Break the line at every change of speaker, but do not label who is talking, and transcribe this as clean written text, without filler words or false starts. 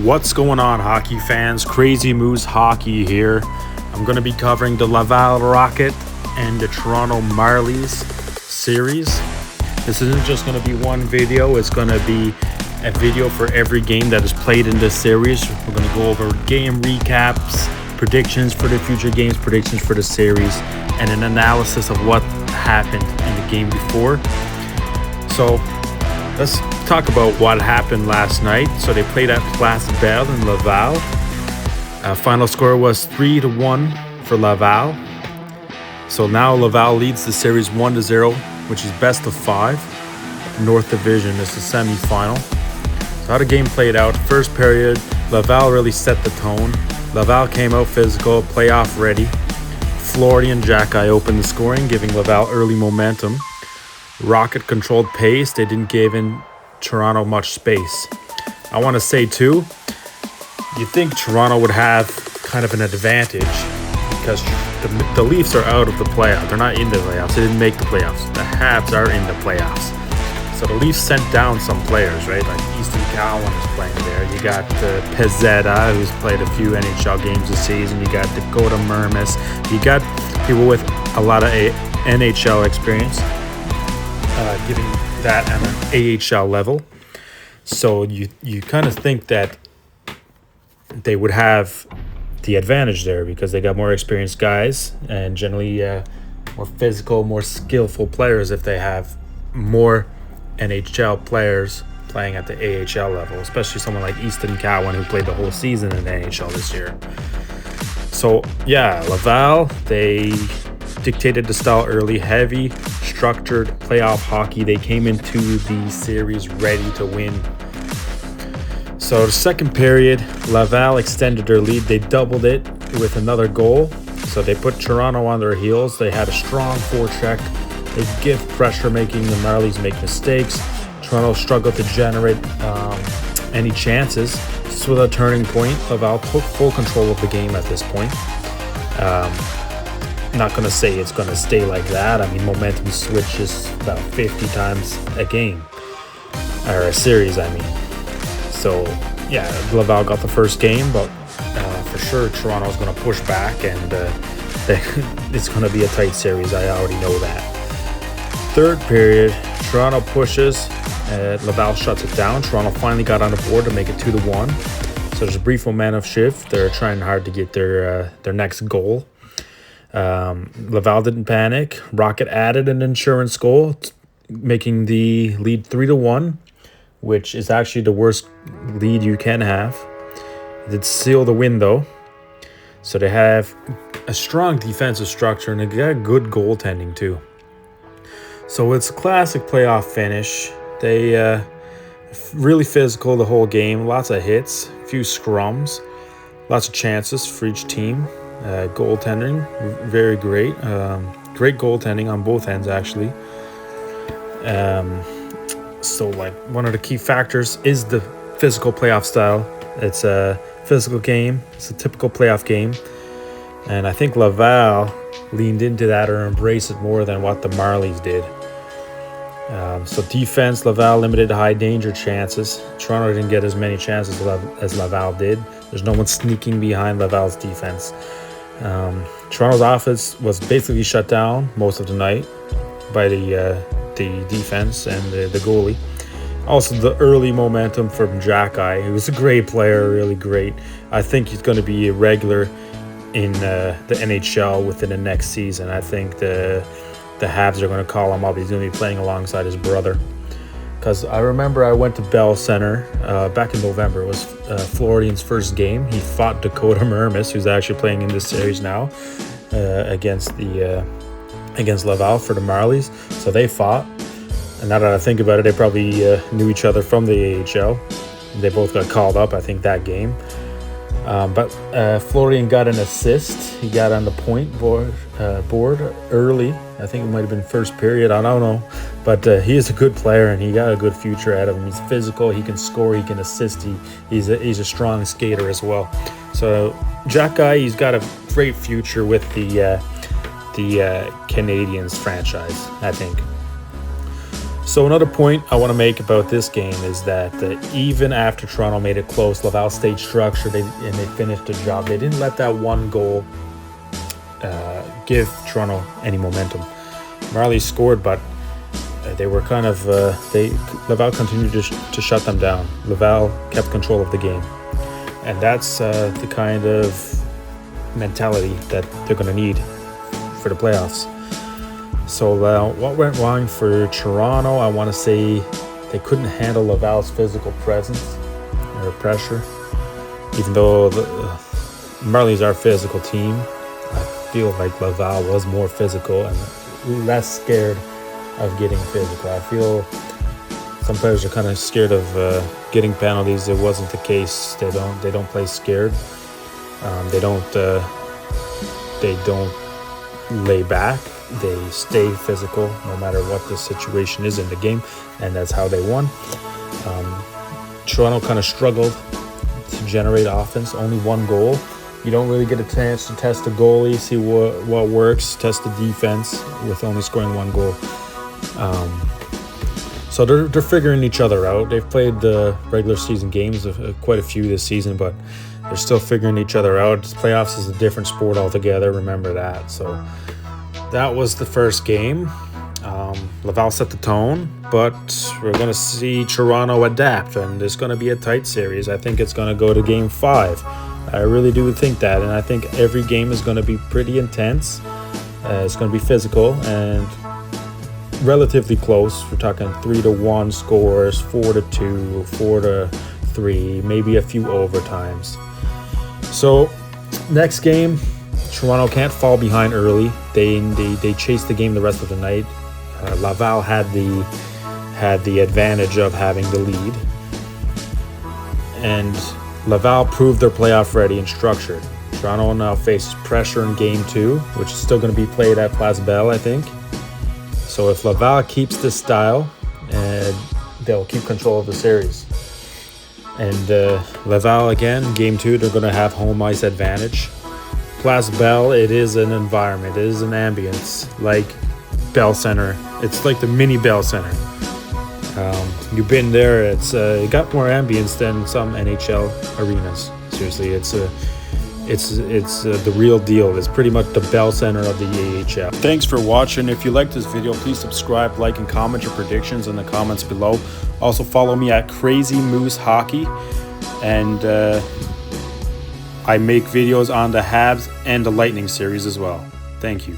What's going on, hockey fans? Crazy Moose Hockey here. I'm going to be covering the Laval Rocket and the Toronto Marlies series. This isn't just going to be one video, it's going to be a video for every game that is played in this series. We're going to go over game recaps, predictions for the future games, predictions for the series, and an analysis of what happened in the game before. So let's talk about what happened last night. So they played at Place Belle in Laval. Final score was 3-1 for Laval. So now Laval leads the series 1-0, which is best of 5. North Division is the semi-final. So how the game played out: first period, Laval really set the tone. Laval came out physical, playoff ready. Florian Jacky opened the scoring, giving Laval early momentum. Rocket controlled pace. They didn't give in Toronto much space. I want to say too, you think Toronto would have kind of an advantage because the Leafs are out of the playoffs. They're not in the playoffs. They didn't make the playoffs. The Habs are in the playoffs. So the Leafs sent down some players, right? Like Easton Cowan is playing there. You got Pezzetta, who's played a few NHL games this season. You got Dakota Mermis. You got people with a lot of NHL experience, giving that at an AHL level. So you kind of think that they would have the advantage there because they got more experienced guys and generally more physical, more skillful players if they have more NHL players playing at the AHL level, especially someone like Easton Cowan who played the whole season in the NHL this year. So yeah, Laval, they dictated the style early, heavy, structured playoff hockey. They came into the series ready to win. So the second period, Laval extended their lead. They doubled it with another goal. So they put Toronto on their heels. They had a strong forecheck. They give pressure, making the Marlies make mistakes. Toronto struggled to generate any chances. This was a turning point. Laval took full control of the game at this point. Not going to say it's going to stay like that. I mean, momentum switches about 50 times a game. Or a series, I mean. So, yeah, Laval got the first game, but for sure Toronto's going to push back, and it's going to be a tight series. I already know that. Third period, Toronto pushes. Laval shuts it down. Toronto finally got on the board to make it 2-1. So there's a brief momentum shift. They're trying hard to get their next goal. Laval didn't panic. Rocket added an insurance goal, making the lead 3-1, which is actually the worst lead you can have. It did seal the win, though. So they have a strong defensive structure, and they got good goaltending, too. So it's a classic playoff finish. They really physical the whole game. Lots of hits, a few scrums, lots of chances for each team. Goaltending, very great. Great goaltending on both ends, actually. So, like, one of the key factors is the physical playoff style. It's a physical game. It's a typical playoff game. And I think Laval leaned into that or embraced it more than what the Marlies did. So defense, Laval limited high danger chances. Toronto didn't get as many chances as Laval did. There's no one sneaking behind Laval's defense. Toronto's offense was basically shut down most of the night by the defense and the goalie. Also, the early momentum from Jacky. He was a great player, really great. I think he's going to be a regular in the NHL within the next season. I think the Habs are going to call him up. He's going to be playing alongside his brother. Because I remember I went to Bell Center back in November. It was Florian's first game. He fought Dakota Mermis, who's actually playing in this series now, against Laval for the Marlies. So they fought. And now that I think about it, they probably knew each other from the AHL. They both got called up, I think, that game. But Florian got an assist. He got on the point board early. I think it might have been first period. I don't know. But he is a good player, and he got a good future ahead of him. He's physical. He can score. He can assist. He's a strong skater as well. So Jacky, he's got a great future with the Canadiens franchise, I think. So another point I want to make about this game is that even after Toronto made it close, Laval stayed structured and they finished the job. They didn't let that one goal give Toronto any momentum. Marlies scored, but they were kind of Laval continued to shut them down. Laval kept control of the game, and that's the kind of mentality that they're going to need for the playoffs. So what went wrong for Toronto? I want to say they couldn't handle Laval's physical presence or pressure. Even though the Marlies are a physical team, I feel like Laval was more physical and less scared of getting physical. I feel some players are kind of scared of getting penalties. It wasn't the case. They don't play scared. They don't lay back. They stay physical no matter what the situation is in the game, and that's how they won. Toronto kind of struggled to generate offense. Only one goal. You don't really get a chance to test the goalie, see what works, test the defense with only scoring one goal. So they're figuring each other out. They've played the regular season games, quite a few this season, but they're still figuring each other out. Playoffs is a different sport altogether. Remember that. So that was the first game. Laval set the tone, but we're going to see Toronto adapt, and it's going to be a tight series. I think it's going to go to Game 5. I really do think that, and I think every game is going to be pretty intense. It's going to be physical and relatively close. We're talking 3-1 scores, 4-2, 4-3, maybe a few overtimes. So next game, Toronto can't fall behind early. They chased the game the rest of the night. Laval had the advantage of having the lead, and Laval proved their playoff ready and structured. Toronto now faces pressure in Game 2, which is still going to be played at Place Belle, I think. So if Laval keeps this style, they'll keep control of the series. And Laval, again, Game 2, they're going to have home ice advantage. Place Belle, it is an environment, it is an ambience like Bell Center. It's like the mini Bell Center. You've been there. It got more ambience than some NHL arenas. Seriously, it's the real deal. It's pretty much the Bell Center of the AHL. Thanks for watching. If you liked this video, please subscribe, like, and comment your predictions in the comments below. Also follow me at Crazy Moose Hockey, and I make videos on the Habs and the Lightning series as well. Thank you.